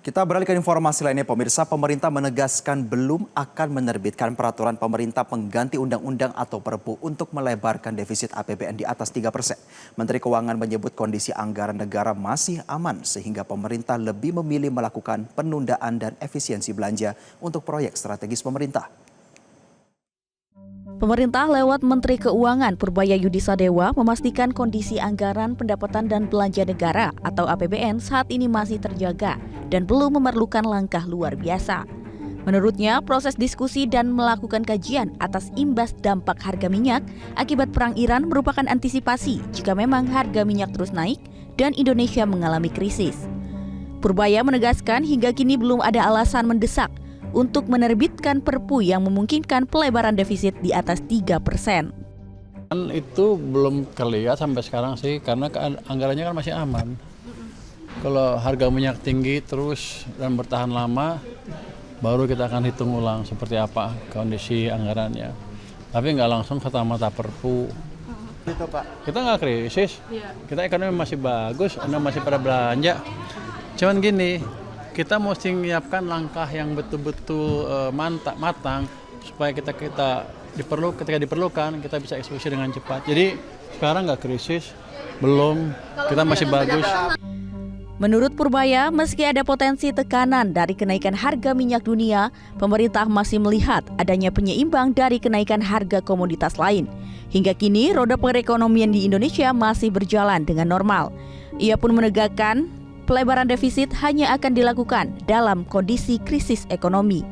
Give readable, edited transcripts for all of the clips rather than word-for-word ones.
Kita beralih ke informasi lainnya, pemirsa. Pemerintah menegaskan belum akan menerbitkan peraturan pemerintah pengganti undang-undang atau Perpu untuk melebarkan defisit APBN di atas 3%. Menteri Keuangan menyebut kondisi anggaran negara masih aman sehingga pemerintah lebih memilih melakukan penundaan dan efisiensi belanja untuk proyek strategis pemerintah. Pemerintah lewat Menteri Keuangan Purbaya Yudisadewa memastikan kondisi anggaran pendapatan dan belanja negara atau APBN saat ini masih terjaga dan belum memerlukan langkah luar biasa. Menurutnya, proses diskusi dan melakukan kajian atas imbas dampak harga minyak akibat perang Iran merupakan antisipasi jika memang harga minyak terus naik dan Indonesia mengalami krisis. Purbaya menegaskan hingga kini belum ada alasan mendesak untuk menerbitkan Perpu yang memungkinkan pelebaran defisit di atas 3%. Itu belum terlihat sampai sekarang sih, karena anggarannya kan masih aman. Kalau harga minyak tinggi terus dan bertahan lama, baru kita akan hitung ulang seperti apa kondisi anggarannya. Tapi nggak langsung kata-mata Perpu. Kita nggak krisis, kita ekonomi masih bagus, masih pada belanja. Cuman gini, kita mesti menyiapkan langkah yang betul-betul matang supaya ketika diperlukan kita bisa eksekusi dengan cepat. Jadi sekarang nggak krisis, belum, kita masih bagus. Menurut Purbaya, meski ada potensi tekanan dari kenaikan harga minyak dunia, pemerintah masih melihat adanya penyeimbang dari kenaikan harga komoditas lain. Hingga kini, roda perekonomian di Indonesia masih berjalan dengan normal. Ia pun menegakkan pelebaran defisit hanya akan dilakukan dalam kondisi krisis ekonomi.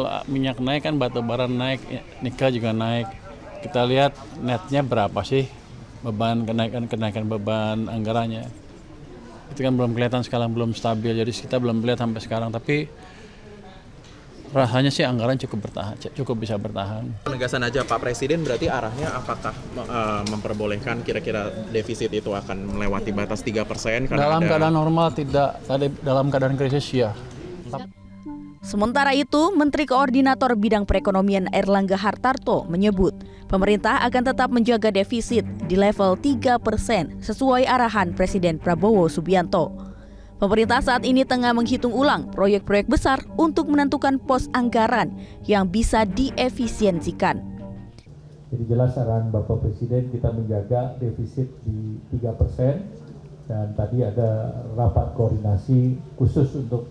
Kalau minyak naik kan batu bara naik, nikel juga naik. Kita lihat netnya berapa sih beban kenaikan beban anggarannya. Itu kan belum kelihatan sekarang, belum stabil. Jadi kita belum melihat sampai sekarang. Tapi rasanya sih anggaran cukup bisa bertahan. Penegasan aja Pak Presiden berarti arahnya apakah memperbolehkan kira-kira defisit itu akan melewati batas 3%? Dalam keadaan normal tidak, dalam keadaan krisis ya. Sementara itu, Menteri Koordinator Bidang Perekonomian Airlangga Hartarto menyebut pemerintah akan tetap menjaga defisit di level 3% sesuai arahan Presiden Prabowo Subianto. Pemerintah saat ini tengah menghitung ulang proyek-proyek besar untuk menentukan pos anggaran yang bisa diefisiensikan. Jadi jelas arahan Bapak Presiden kita menjaga defisit di 3%, dan tadi ada rapat koordinasi khusus untuk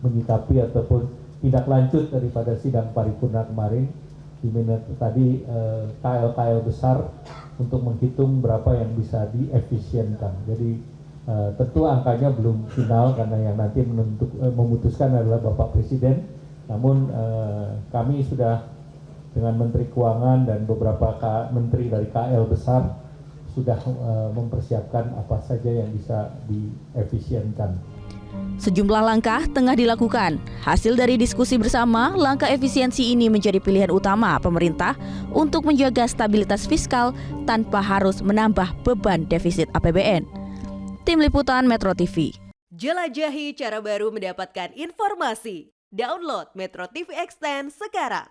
menyikapi ataupun tindak lanjut daripada sidang paripurna kemarin, di mana tadi KL-KL besar untuk menghitung berapa yang bisa diefisienkan. Jadi tentu angkanya belum final karena yang nanti memutuskan adalah Bapak Presiden. Namun kami sudah dengan Menteri Keuangan dan beberapa menteri dari KL besar sudah mempersiapkan apa saja yang bisa diefisienkan. Sejumlah langkah tengah dilakukan. Hasil dari diskusi bersama, langkah efisiensi ini menjadi pilihan utama pemerintah untuk menjaga stabilitas fiskal tanpa harus menambah beban defisit APBN. Tim Liputan Metro TV. Jelajahi cara baru mendapatkan informasi. Download Metro TV Extend sekarang.